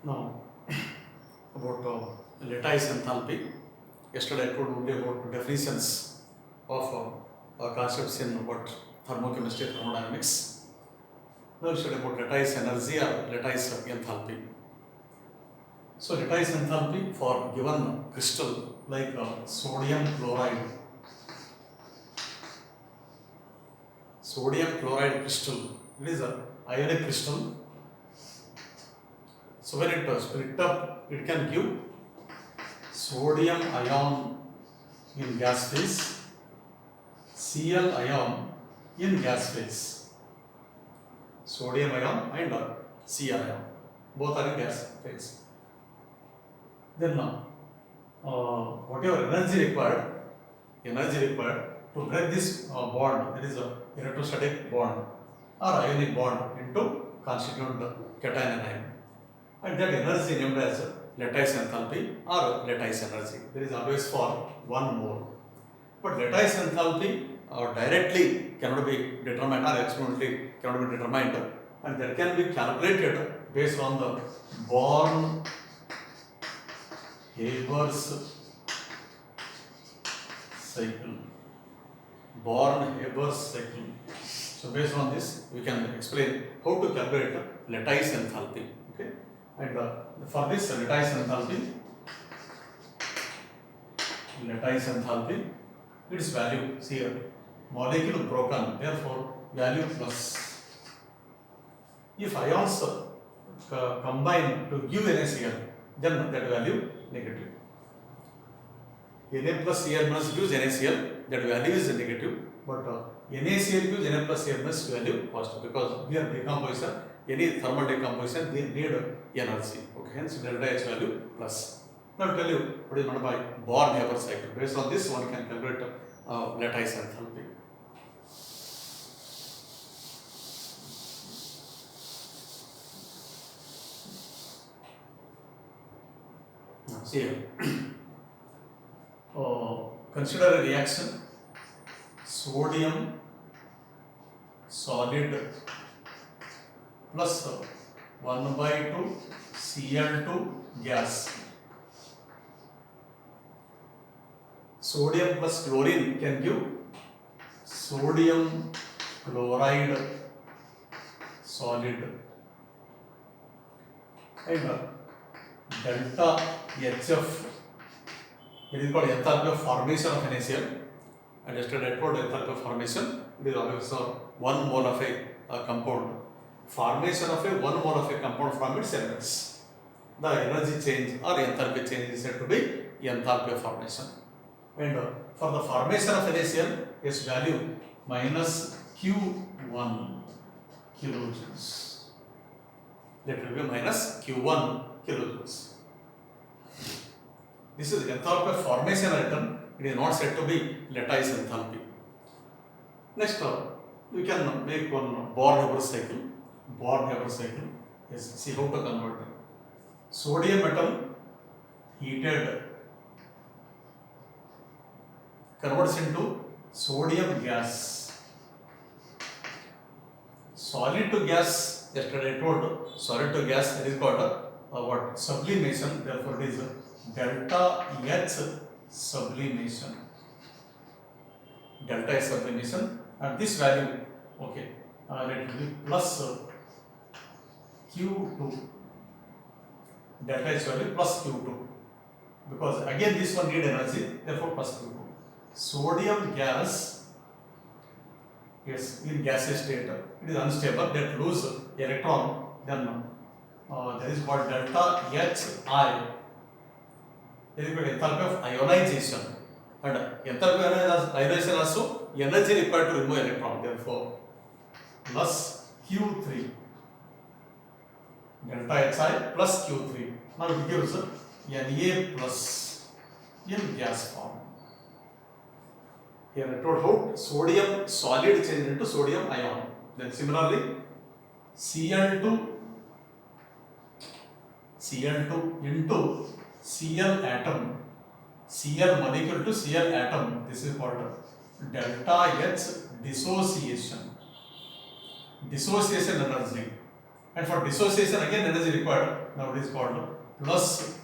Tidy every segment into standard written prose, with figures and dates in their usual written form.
Now, about lattice enthalpy. Yesterday I told only about definitions of concepts in what thermochemistry, thermodynamics. Now we study about lattice energy or lattice enthalpy. So lattice enthalpy for given crystal like sodium chloride crystal. It is a ionic crystal. So when it split up, it can give sodium ion in gas phase, Cl ion in gas phase. Sodium ion and Cl ion, both are in gas phase. Then whatever energy required to break this bond, that is a electrostatic bond or ionic bond into constituent cation anion, and that energy named as lattice enthalpy or lattice energy. There is always for 1 mole. But lattice enthalpy directly cannot be determined or experimentally cannot be determined, and that can be calculated based on the Born-Haber's cycle. Born-Haber's cycle. So based on this, we can explain how to calculate lattice enthalpy. Okay, and for this lattice enthalpy, its value, see here, molecule broken, therefore value plus. If ions combine to give NaCl, then that value negative. Na plus Cl minus gives NaCl, that value is negative, but NaCl gives Na plus Cl minus value positive, because here decomposition, any thermal decomposition, they need energy. Okay, hence delta H value plus. Now I will tell you what is meant by Born-Haber cycle. Based on this, one can calculate lattice enthalpy. See here. Consider a reaction: sodium solid plus 1/2 Cl2 gas. Sodium plus chlorine can give sodium chloride solid, and delta HF, it is called enthalpy of formation of NaCl. And yesterday I told enthalpy of formation, it is always 1 mole of a compound. Formation of a 1 mole of a compound from its elements. The energy change or enthalpy change is said to be enthalpy of formation. And for the formation of NaCl, its value minus Q1 kilojoules. That will be minus Q1 kilojoules. This is enthalpy of formation written. It is not said to be lattice enthalpy. Next, we can make one Born-Haber cycle. Born-Haber cycle. Yes, see how to convert it. Sodium metal heated converts into sodium gas. Solid to gas, yesterday I told solid to gas, it is called what? Sublimation. Therefore it is delta H sublimation. Delta H sublimation, and this value, okay, let it be plus Q2. Delta H value plus Q2, because again this one need energy, therefore plus Q2. Sodium gas, yes, in gaseous state, it is unstable, that lose electron, then that is called delta Hi. That is called enthalpy of ionization. And enthalpy of ionization also energy required to remove electron, therefore plus Q3. Delta Hi plus Q3. Now it gives Na plus in gas form. Here I told how sodium solid change into sodium ion. Then similarly, Cl2 into Cl atom, Cl molecule to Cl atom. This is called delta H dissociation. Dissociation energy. And for dissociation again energy required. Now it is called plus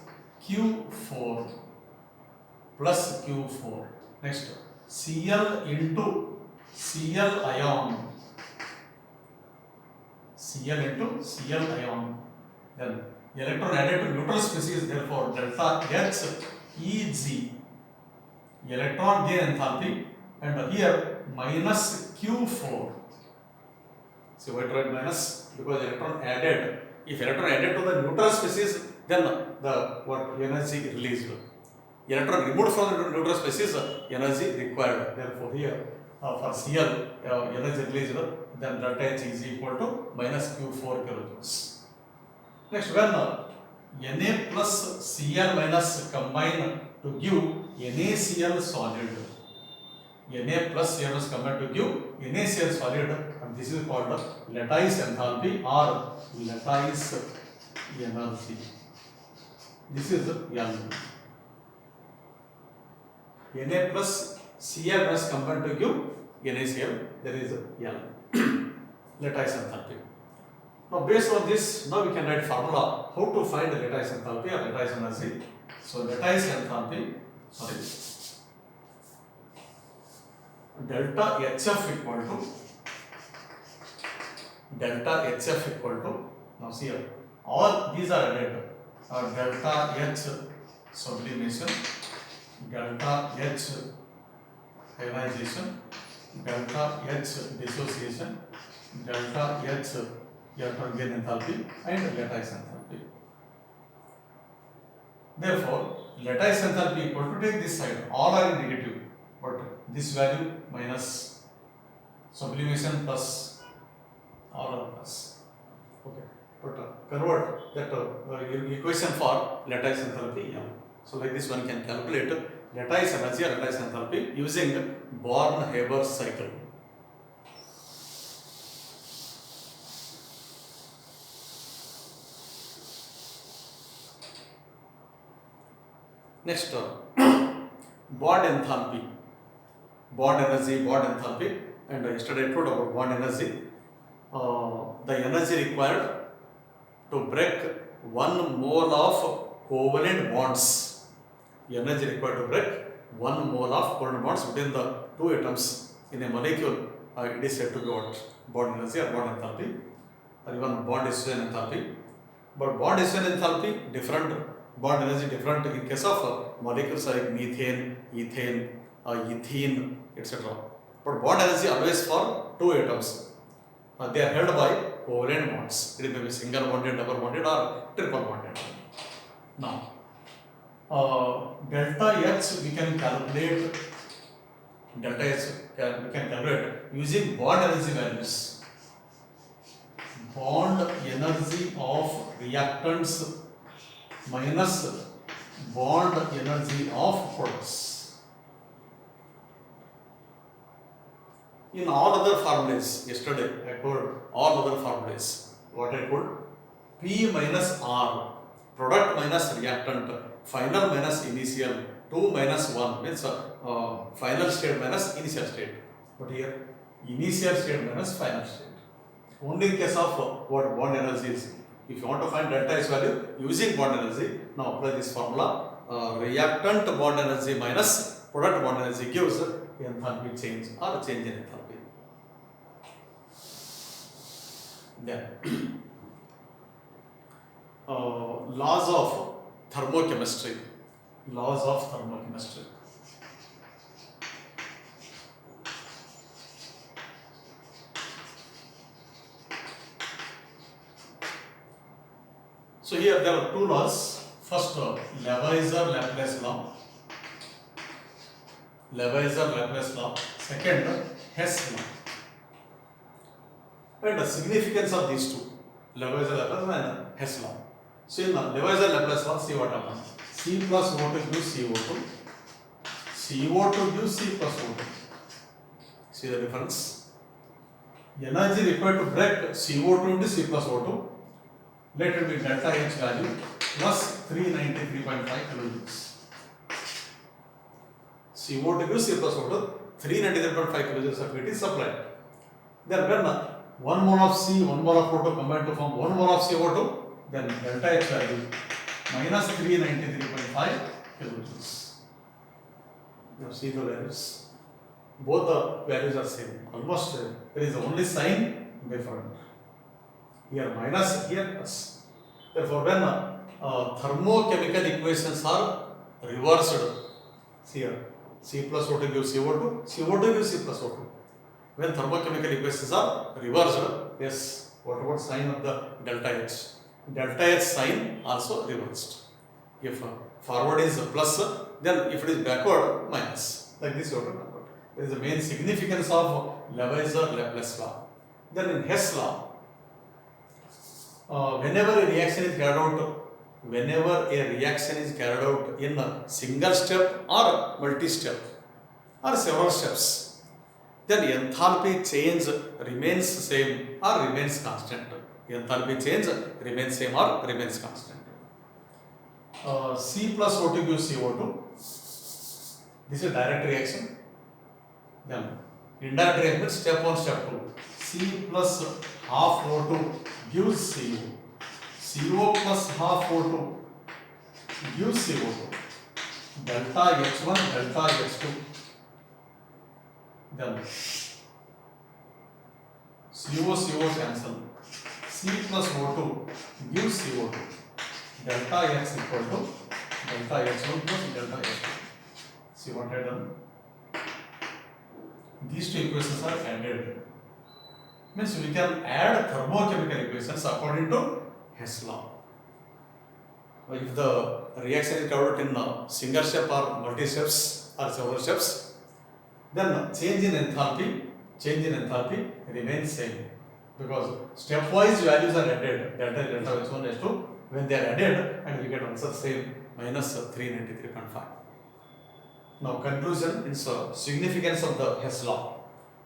Q4 plus Q4. Next Cl into Cl ion. Cl into Cl ion. Then electron added to neutral species, therefore delta H Eg. Electron gain enthalpy, and here minus Q4. So why write minus? Because electron added. If electron added to the neutral species, then the what energy released. Electron removed from the neutral species, energy required. Therefore here for Cl energy released, then delta H is equal to minus Q4 kilojoules. Next, when Na plus Cl minus combine to give NaCl solid. Na plus Cl minus combine to give NaCl solid, and this is called lattice enthalpy or lattice energy. This is L. Na plus Cl minus combine to give NaCl, there is L. Lattice enthalpy. Now based on this, now we can write formula how to find the lattice enthalpy or lattice energy. So lattice enthalpy, delta HF equal to, now see here, all these are added, delta H sublimation, delta H ionization, delta H dissociation, delta H electron gain enthalpy, and lattice enthalpy. Therefore, lattice enthalpy equal to, take this side, all are in negative, but this value minus, sublimation plus, all are plus. Okay, but convert that equation for lattice enthalpy. So like this one can calculate lattice energy or lattice enthalpy using Born-Haber cycle. Next, bond enthalpy, bond energy, bond enthalpy, and yesterday I told about bond energy. The energy required to break 1 mole of covalent bonds. Energy required to break 1 mole of covalent bonds between the two atoms in a molecule. It is said to be what? Bond energy or bond enthalpy, or even bond dissociation enthalpy. But bond dissociation enthalpy different. Bond energy different in case of molecules like methane, ethane, ethene, etc. But bond energy always for two atoms. They are held by covalent bonds. It may be single bonded, double bonded, or triple bonded. Now, delta H we can calculate. Delta H we can calculate using bond energy values. Bond energy of reactants minus bond energy of products. In all other formulas, yesterday I told all other formulas. What I told? P minus R, product minus reactant, final minus initial, 2 minus 1 means final state minus initial state. But here, initial state minus final state. Only in case of what bond energy is. If you want to find delta H value using bond energy, now apply this formula. Reactant bond energy minus product bond energy gives enthalpy change or change in enthalpy. Then laws of thermochemistry. Laws of thermochemistry. So here there are two laws. First, Lavoisier-Laplace law. Lavoisier-Laplace law. Second, Hess law. And the significance of these two, Lavoisier-Laplace and Hess law. So in Lavoisier-Laplace law, see what happens. C plus O2 gives CO2. CO2 gives C plus O2. See the difference? Energy required to break CO2 into C plus O2. Let it be delta H value plus 393.5 kilojoules. CO2 gives C plus O2, 393.5 kilojoules of heat is supplied. Then when 1 mole of C, 1 mole of O2 combined to form 1 mole of CO2, then delta H value minus 393.5 kilojoules. Now see the values. Both the values are same. Almost there is only sign different. Here minus, here plus. Therefore, when thermochemical equations are reversed, see here C plus O2 gives CO2, CO2 gives C plus O2. When thermochemical equations are reversed, yes, what about sign of the delta H? Delta H sign also reversed. If forward is plus, then if it is backward, minus. Like this, you have to remember. There is the main significance of Lavoisier-Laplace law. Then in Hess law, whenever a reaction is carried out in a single step or multi-step or several steps, then enthalpy change remains same or remains constant. Enthalpy change remains same or remains constant. C plus O2 gives CO2. This is direct reaction. Then indirect reaction means step 1, step 2. C plus half O2 gives CO. CO plus half O2 gives CO2. Delta H1, delta H2. Then CO cancel. C plus O2 gives CO2. Delta X equal to delta H1 plus delta H2. See what I done? These two equations are added. Means we can add thermochemical equations according to Hess law. If the reaction is carried out in single step or multi steps or several steps, then change in enthalpy remains same, because stepwise values are added, delta H1, H2. When they are added, and we get answer same, minus 393.5. Now conclusion is significance of the Hess law.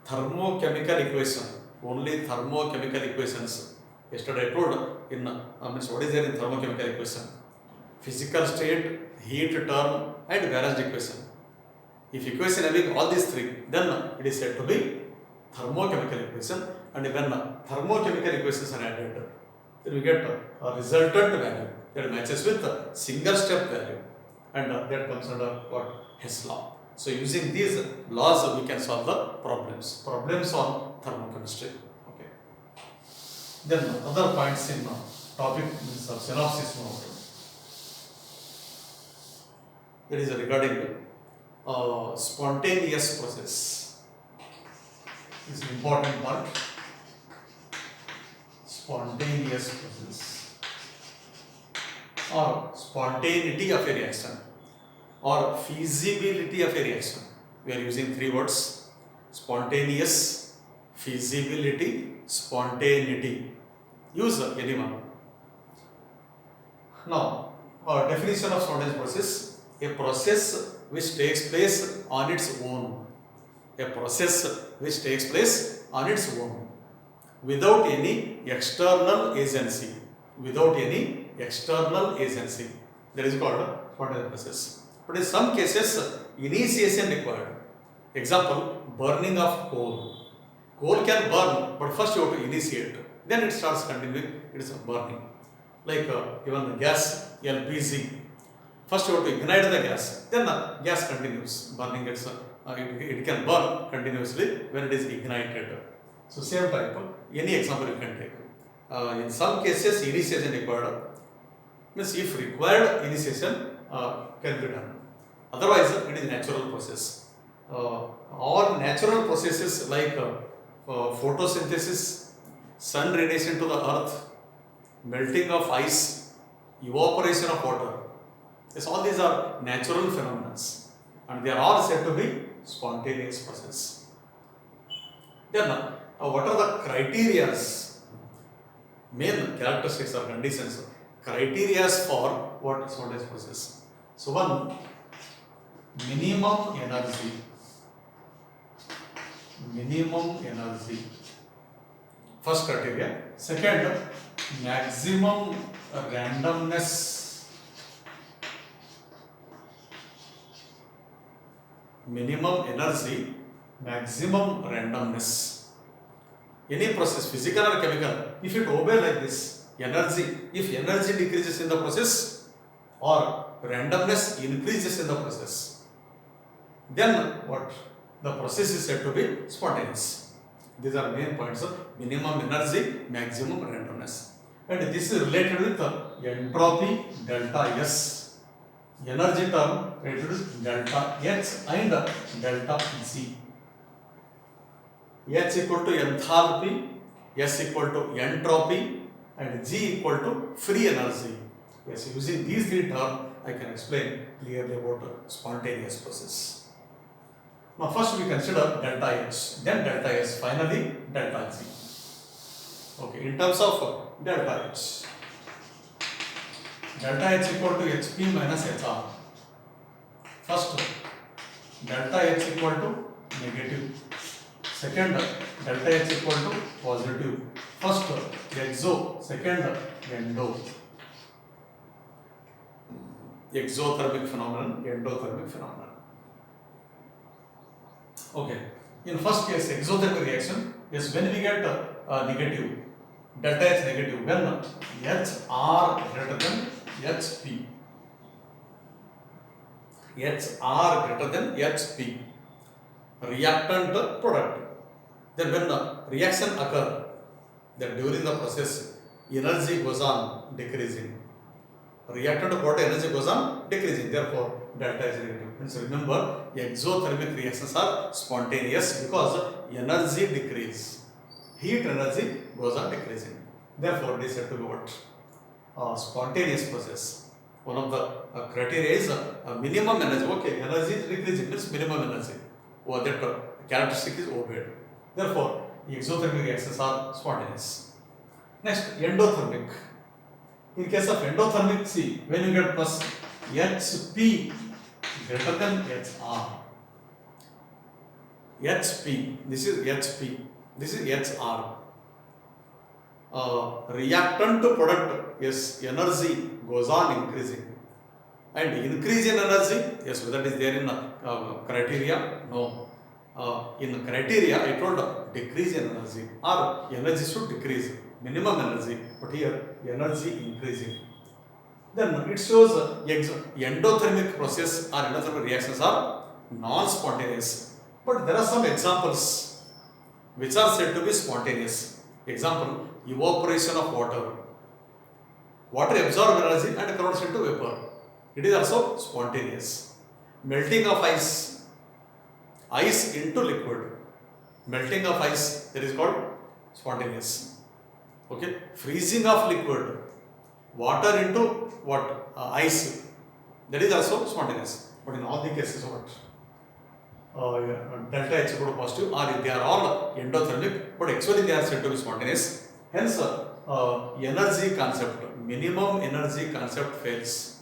Thermochemical equation, only thermochemical equations. Yesterday I told in means what is there in thermochemical equation? Physical state, heat term, and balanced equation. If equation having all these three, then it is said to be thermochemical equation. And when thermochemical equations are added, then we get a resultant value that matches with the single step value, and that comes under what? Hess law. So using these laws we can solve the problems on thermochemistry. Okay. Then other points in topic is synopsis mode. That is regarding spontaneous process. This is an important part. Spontaneous process or spontaneity of a reaction or feasibility of a reaction. We are using three words: spontaneous, feasibility, spontaneity. Use any one. Now, definition of spontaneous process: a process which takes place on its own. A process which takes place on its own, without any external agency. Without any external agency. That is called spontaneous process. But in some cases, initiation required. Example, burning of coal. Coal can burn, but first you have to initiate. Then it starts continuing, it is burning. Like even gas, LPG. First you have to ignite the gas, then gas continues burning. It can burn continuously when it is ignited. So same type, any example you can take. In some cases, initiation required. Means if required, initiation can be done. Otherwise, it is natural process. All natural processes like photosynthesis, sun radiation to the earth, melting of ice, evaporation of water. Yes, all these are natural phenomena, and they are all said to be spontaneous process. Then, what are the criteria? Main characteristics or conditions, criteria for what is spontaneous process. So one, minimum energy. First criteria. Second, maximum randomness. Minimum energy, maximum randomness. any process, physical or chemical, if it obey like this, if energy decreases in the process or randomness increases in the process, then what? The process is said to be spontaneous. These are main points of minimum energy, maximum randomness. And this is related with entropy delta S. Energy term related with delta H and delta G. H equal to enthalpy, S equal to entropy, and G equal to free energy. Yes, using these three terms, I can explain clearly about spontaneous process. Now, first we consider delta H, then delta S, finally delta G. Okay, in terms of delta H, delta H equal to HP minus HR. First, delta H equal to negative. Second, delta H equal to positive. First, exo. Second, endo. Exothermic phenomenon, endothermic phenomenon. Okay. In first case, exothermic reaction is when we get negative, delta H negative, when HR greater than HP. HR greater than HP. Reactant product. Then when the reaction occurs, then during the process, energy goes on decreasing. Reactant product energy goes on decreasing. Therefore, delta is negative. Hence, remember, exothermic reactions are spontaneous because energy decrease. Heat energy goes on decreasing. Therefore, it is said to be what? Spontaneous process. One of the criteria is minimum energy. Okay, energy is decreasing, means minimum energy. Or that characteristic is obeyed. Therefore, exothermic reactions are spontaneous. Next, endothermic. In case of endothermic, see, when you get plus HP greater than HR. HP, this is HP, this is HR. Reactant to product, yes, energy goes on increasing. And increase in energy, yes, whether it is there in criteria, no. In criteria, I told decrease in energy or energy should decrease, minimum energy, but here energy increasing. Then it shows endothermic process or endothermic reactions are non-spontaneous. But there are some examples which are said to be spontaneous. Example, evaporation of water. Water absorbs energy and converts into vapor. It is also spontaneous. Melting of ice. Ice into liquid. Melting of ice, that is called spontaneous. Okay. Freezing of liquid. Water into what? Ice. That is also spontaneous. But in all the cases, what? Delta H equal to positive, or they are all endothermic, but actually they are said to be spontaneous. Hence, energy concept, minimum energy concept fails.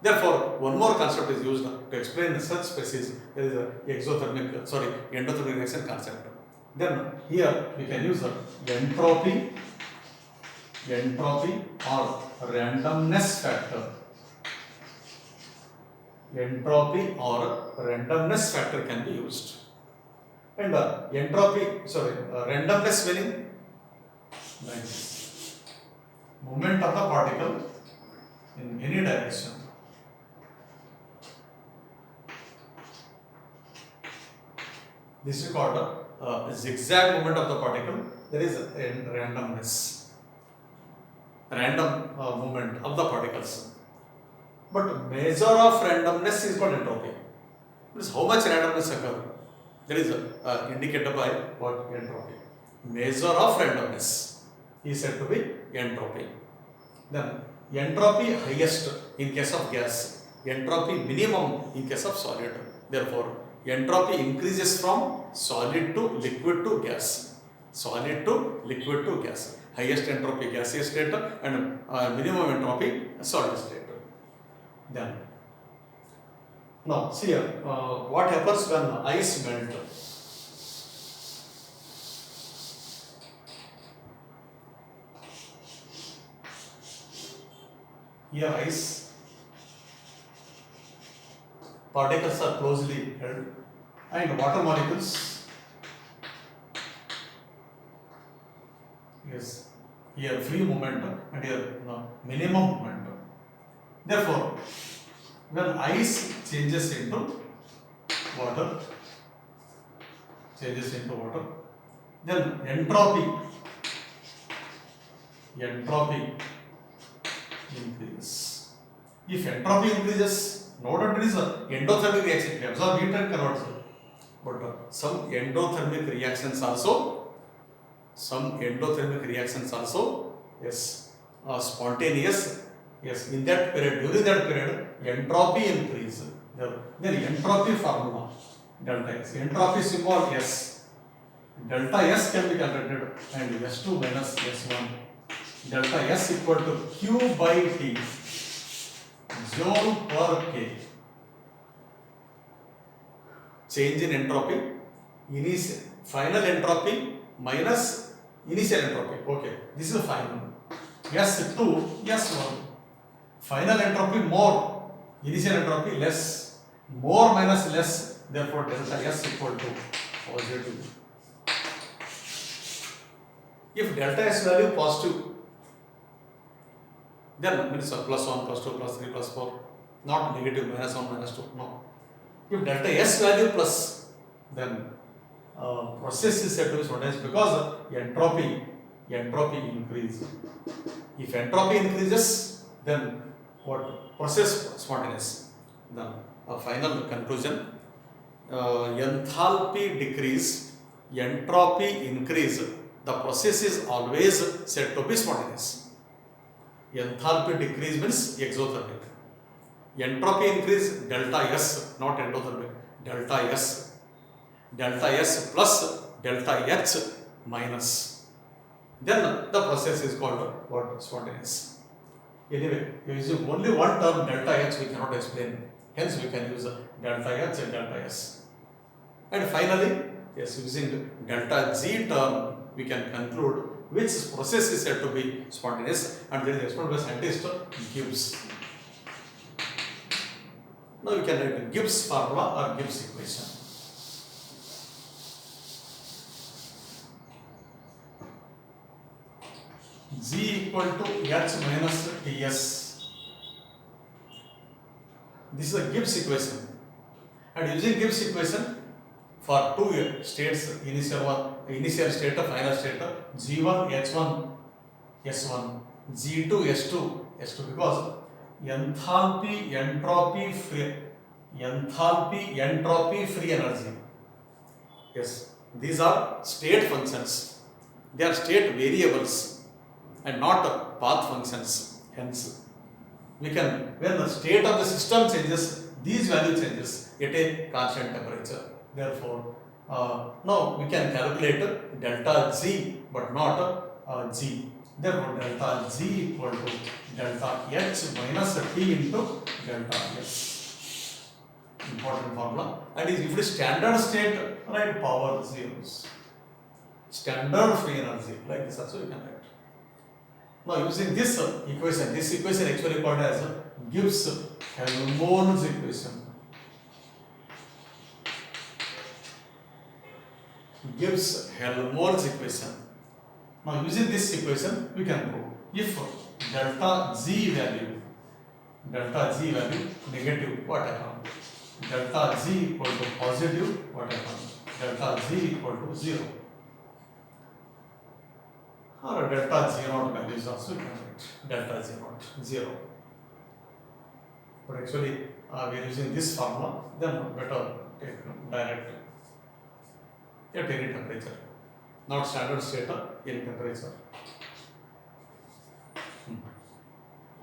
Therefore, one more concept is used to explain such species. There is endothermic reaction concept. Then here we can use entropy or randomness factor. Entropy or randomness factor can be used. And randomness meaning like this. Movement of the particle in any direction. This is called a zigzag movement of the particle. There is randomness. Random movement of the particles. But measure of randomness is called entropy. Means how much randomness occurs. That is indicated by what? Entropy. Measure of randomness is said to be entropy. Then entropy highest in case of gas. Entropy minimum in case of solid. Therefore, entropy increases from solid to liquid to gas. Solid to liquid to gas. Highest entropy gaseous state and minimum entropy solid state. Then, now see here, what happens when ice melts? Here ice particles are closely held and water molecules here free movement and here minimum movement. Therefore, when ice changes into water, then entropy increases. If entropy increases, no doubt it is an endothermic reaction. We absorb heat and converts it. But some endothermic reactions also, yes, spontaneous. Yes, in that period, during that period, entropy increase. Then entropy formula, delta S. Entropy symbol S. Delta S can be calculated and S2 minus S1. Delta S equal to Q by T, joule per K. Change in entropy, final entropy minus initial entropy. Okay, this is final. S2, S1. Final entropy more, initial entropy less. More minus less, therefore delta S equal to positive. If delta S value positive, then means plus 1, plus 2, plus 3, plus 4, not negative, minus 1, minus 2, no. If delta S value plus, then process is said to be spontaneous because entropy increase. If entropy increases, then what? Process spontaneous. Then a final conclusion, enthalpy decrease, entropy increase, the process is always said to be spontaneous. Enthalpy decrease means exothermic. Entropy increase, delta S, not endothermic, delta S. Delta S plus delta H minus. Then the process is called what? Spontaneous. Anyway, using only one term delta H we cannot explain. Hence we can use delta H and delta S. And finally, yes, using delta G term we can conclude which process is said to be spontaneous, and there is explained by scientist Gibbs. Now you can write Gibbs formula or Gibbs equation. G equal to H minus Ts. This is a Gibbs equation, and using Gibbs equation for two states, initial state, final state, G1, H1, S1, G2, S2, because enthalpy, entropy, free energy. Yes, these are state functions. They are state variables and not path functions. Hence, we can, when the state of the system changes, these value changes at a constant temperature. Therefore, now we can calculate delta G but not G. Therefore, delta G equal to delta H minus T into delta S. Important formula. And if it is standard state, write power zeros. Standard free energy, like this also you can write. Now using this equation actually called as Gibbs-Helmholtz equation. Gibbs-Helmholtz equation. Now using this equation we can prove if delta G value negative, what happens? Delta G equal to positive, what happens? Delta G equal to 0. Or delta G0 values also you can write. Delta G0, 0. But actually we are using this formula, then better take direct at any temperature, not standard state, any temperature.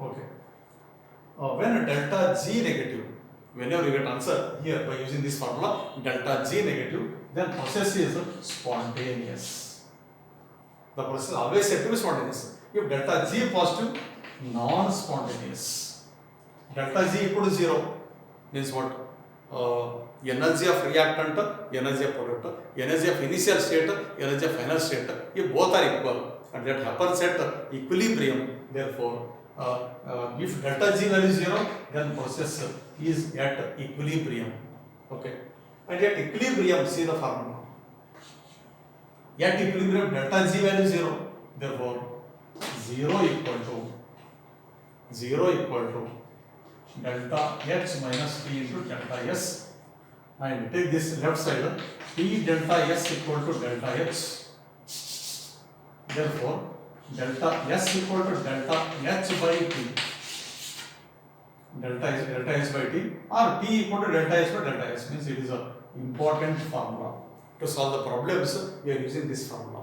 Okay. When delta G negative, whenever you get answer here by using this formula, delta G negative, then process is spontaneous. The process is always said to be spontaneous. If delta G positive, non-spontaneous. Delta G equal to 0 means what? Energy of reactant, energy of product, energy of initial state, energy of final state, if both are equal, and that happens at equilibrium. Therefore, if delta G value is 0, then process is at equilibrium. Okay, and at equilibrium, see the formula. At equilibrium, delta G value is 0. Therefore, 0 equal to delta H minus T into delta S, and take this left side, T delta S equal to delta H. Therefore, delta S equal to delta H by T, delta S by T, or T equal to delta H by delta S, means it is an important formula. To solve the problems, we are using this formula.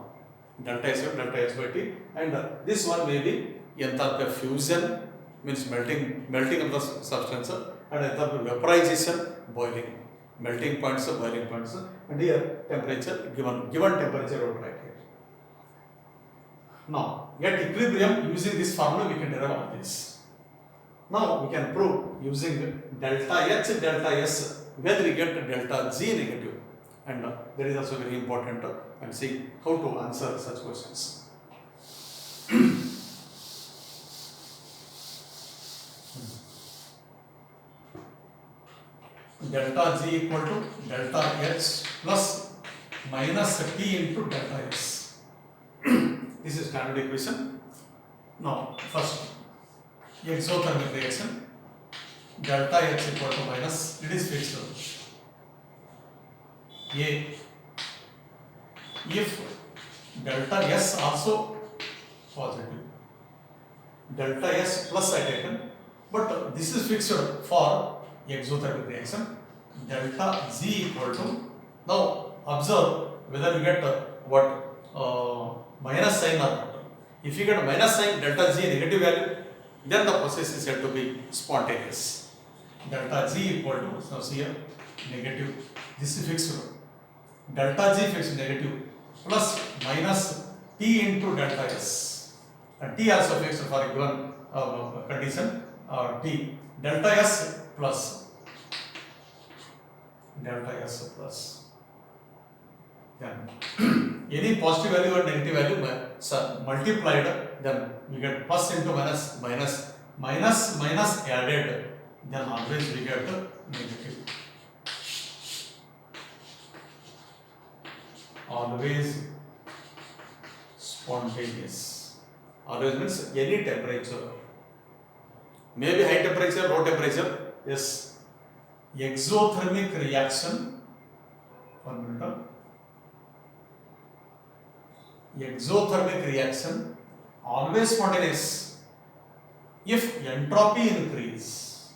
Delta S by T, and this one may be enthalpy of fusion, means melting of the substance, and enthalpy of vaporization, boiling. Melting points, boiling points, and here temperature, given temperature will write here. Now, at equilibrium, using this formula, we can derive all this. Now, we can prove using delta H, delta S, when we get delta G negative, and that is also very important, and see how to answer such questions. Delta G equal to delta H plus minus T into delta S. This is standard equation. Now, first, exothermic reaction, delta H equal to minus, it is fixed. A, if delta S also positive, delta S plus I taken, but this is fixed for exothermic reaction, delta G equal to, now observe whether you get minus sign or not. If you get minus sign, delta G negative value, then the process is said to be spontaneous. Delta G equal to, now see here, negative, this is fixed. Delta G fixed negative plus minus T into delta S, and T also fixed for a given condition, T, delta S plus delta S plus, then any positive value or negative value multiplied, then we get plus into minus, minus added, then always we get negative. Always spontaneous. Always means any temperature. Maybe high temperature, low temperature. Yes. Exothermic reaction. 1 minute. Exothermic reaction always spontaneous if entropy increase.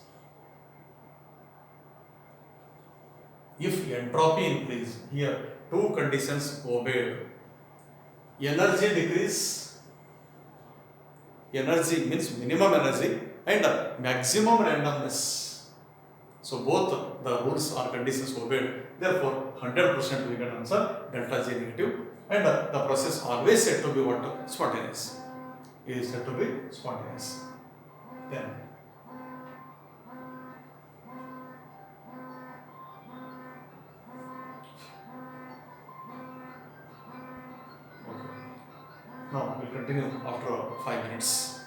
If entropy increase, here two conditions obeyed. Energy decrease, energy means minimum energy, and maximum randomness. So both the rules or conditions obeyed. Therefore, 100% we can answer delta G negative, and the process always said to be what? Spontaneous. It is said to be spontaneous. Then now we will continue after 5 minutes.